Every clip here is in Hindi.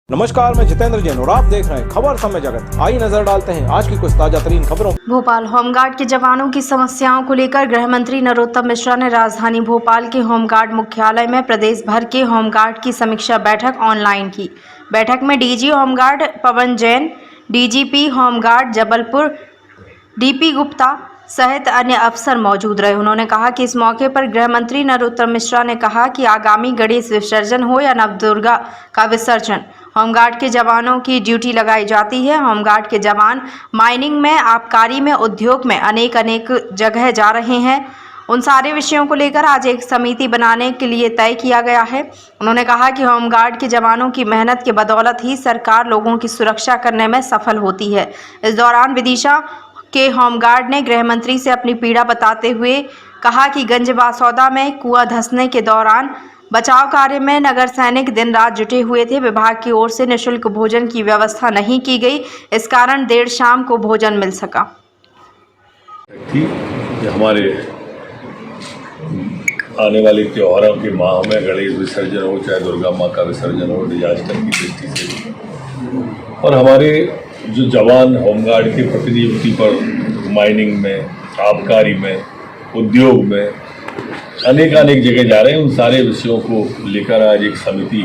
नमस्कार, मैं जितेंद्र जैन और आप देख रहे हैं खबर समय जगत। आइए नजर डालते हैं आज की कुछ ताजा तरीन खबरों। भोपाल होमगार्ड के जवानों की समस्याओं को लेकर गृह मंत्री नरोत्तम मिश्रा ने राजधानी भोपाल के होमगार्ड मुख्यालय में प्रदेश भर के होमगार्ड की समीक्षा बैठक ऑनलाइन की। बैठक में DG home guard Pawan Jain, DGP home guard Jabalpur DP Gupta सहित अन्य अफसर मौजूद रहे। उन्होंने कहा कि इस मौके पर गृह मंत्री नरोत्तम मिश्रा ने कहा कि आगामी गणेश विसर्जन हो या नवदुर्गा का विसर्जन, होमगार्ड के जवानों की ड्यूटी लगाई जाती है। होमगार्ड के जवान माइनिंग में, आबकारी में, उद्योग में अनेक जगह जा रहे हैं। उन सारे विषयों को लेकर आज एक समिति बनाने के लिए तय किया गया है। उन्होंने कहा कि होमगार्ड के जवानों की मेहनत के बदौलत ही सरकार लोगों की सुरक्षा करने में सफल होती है। इस दौरान विदिशा के होमगार्ड ने गृह मंत्री से अपनी पीड़ा बताते हुए कहा कि गंजबासौदा में कुआं धंसने के दौरान बचाव कार्य में नगर सैनिक दिन रात जुटे हुए थे। विभाग की ओर से निःशुल्क भोजन की व्यवस्था नहीं की गई, इस कारण देर शाम को भोजन मिल सका। हमारे आने वाले त्योहारों के माह में गणेश विसर्जन हो चाहे दुर्गा माँ का विसर्जन हो, डिजास्टर की दृष्टि से और हमारे जो जवान होमगार्ड के प्रतिनियुक्ति पर माइनिंग में, आबकारी में, उद्योग में अनेक जगह जा रहे हैं, उन सारे विषयों को लेकर आज एक समिति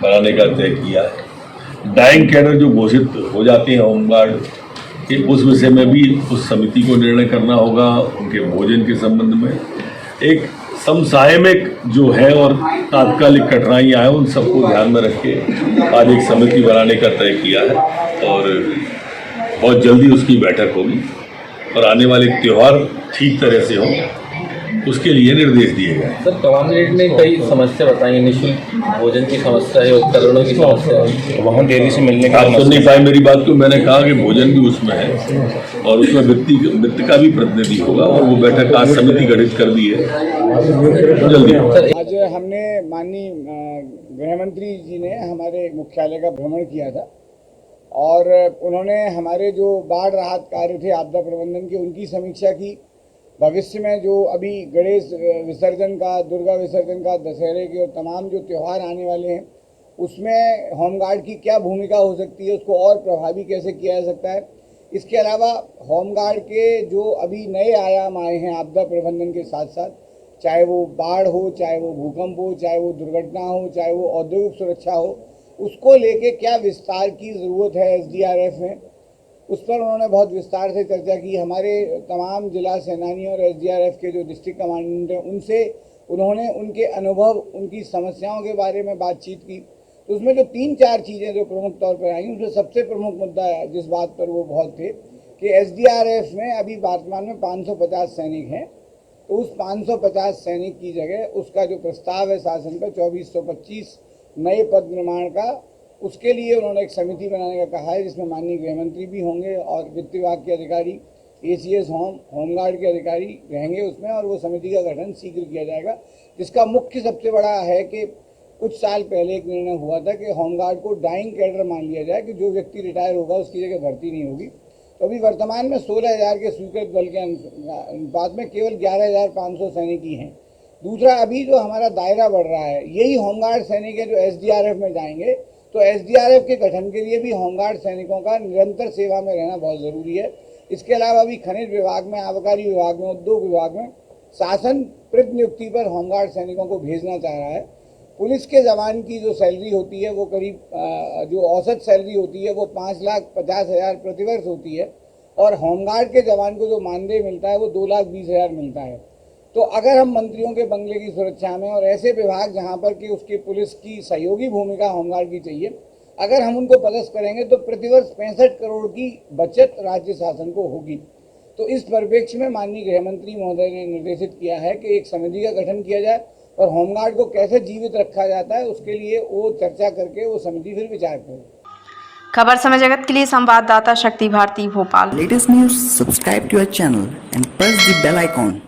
बनाने का तय किया है। डाइंग कैडर जो घोषित हो जाते हैं होमगार्ड के, उस विषय में भी उस समिति को निर्णय करना होगा। उनके भोजन के संबंध में एक समसामयिक जो है और तात्कालिक कठिनाइयाँ हैं, उन सबको ध्यान में रख के आज एक समिति बनाने का तय किया है और बहुत जल्दी उसकी बैठक होगी और आने वाले त्यौहार ठीक तरह से हों, उसके लिए निर्देश दिए गए। सर, कमांडेंट ने कई समस्या बताई, निःशुल्क भोजन की समस्या है, उपकरणों की समस्या है, वहाँ देरी से मिलने का। आप सुन नहीं पाए मेरी बात को। मैंने कहा कि भोजन भी उसमें है और उसमें वित्त का भी प्रतिनिधि होगा और वो बैठक आज समिति गठित कर दी है जल्दी। आज हमने माननीय गृह मंत्री जी ने हमारे मुख्यालय का भ्रमण किया था और उन्होंने हमारे जो बाढ़ राहत कार्य थे, आपदा प्रबंधन के, उनकी समीक्षा की। भविष्य में जो अभी गणेश विसर्जन का, दुर्गा विसर्जन का, दशहरे के और तमाम जो त्यौहार आने वाले हैं, उसमें होमगार्ड की क्या भूमिका हो सकती है, उसको और प्रभावी कैसे किया जा सकता है। इसके अलावा होमगार्ड के जो अभी नए आयाम आए हैं आपदा प्रबंधन के साथ साथ, चाहे वो बाढ़ हो, चाहे वो भूकंप हो, चाहे वो दुर्घटना हो, चाहे वो औद्योगिक सुरक्षा हो, उसको लेके क्या विस्तार की ज़रूरत है एसडीआरएफ में, उस पर उन्होंने बहुत विस्तार से चर्चा की। हमारे तमाम जिला सेनानी और एसडीआरएफ के जो डिस्ट्रिक्ट कमांडेंट हैं, उनसे उन्होंने उनके अनुभव, उनकी समस्याओं के बारे में बातचीत की। तो उसमें जो 3-4 चीज़ें जो प्रमुख तौर पर आई, उसमें सबसे प्रमुख मुद्दा जिस बात पर वो बहुत थे कि एसडीआरएफ में अभी वर्तमान में 550 सैनिक हैं, तो उस 550 सैनिक की जगह उसका जो प्रस्ताव है शासन पर 2425 नए पद निर्माण का, उसके लिए उन्होंने एक समिति बनाने का कहा है, जिसमें माननीय गृह मंत्री भी होंगे और वित्त विभाग के अधिकारी, एसीएस होमगार्ड के अधिकारी रहेंगे उसमें, और वो समिति का गठन शीघ्र किया जाएगा। जिसका मुख्य सबसे बड़ा है कि कुछ साल पहले एक निर्णय हुआ था कि होमगार्ड को डाइंग कैडर मान लिया जाए, कि जो व्यक्ति रिटायर होगा उसकी जगह भर्ती नहीं होगी। तो अभी वर्तमान में 16,000 के स्वीकृत बल के अनुपात में केवल 11,500 सैनिक ही हैं। दूसरा, अभी जो हमारा दायरा बढ़ रहा है, यही होमगार्ड सैनिक है जो एसडीआरएफ में जाएंगे, तो एसडीआरएफ के गठन के लिए भी होमगार्ड सैनिकों का निरंतर सेवा में रहना बहुत ज़रूरी है। इसके अलावा भी खनिज विभाग में, आबकारी विभाग में, उद्योग विभाग में शासन प्रतिनियुक्ति पर होमगार्ड सैनिकों को भेजना चाह रहा है। पुलिस के जवान की जो सैलरी होती है वो करीब जो औसत सैलरी होती है वो 5,50,000 प्रतिवर्ष होती है, और होमगार्ड के जवान को जो मानदेय मिलता है वो 2,20,000 मिलता है। तो अगर हम मंत्रियों के बंगले की सुरक्षा में और ऐसे विभाग जहां पर कि उसकी पुलिस की सहयोगी भूमिका होमगार्ड की चाहिए, अगर हम उनको पदस्थ करेंगे तो प्रतिवर्ष 65 करोड़ की बचत राज्य शासन को होगी। तो इस परिप्रेक्ष्य में माननीय गृह मंत्री महोदय ने निर्देशित किया है कि एक समिति का गठन किया जाए और होमगार्ड को कैसे जीवित रखा जाता है, उसके लिए वो चर्चा करके वो समिति फिर विचार करे। खबर समय जगत के लिए संवाददाता शक्ति Bharti, Bhopal. Latest news, subscribe to our channel and press the bell icon.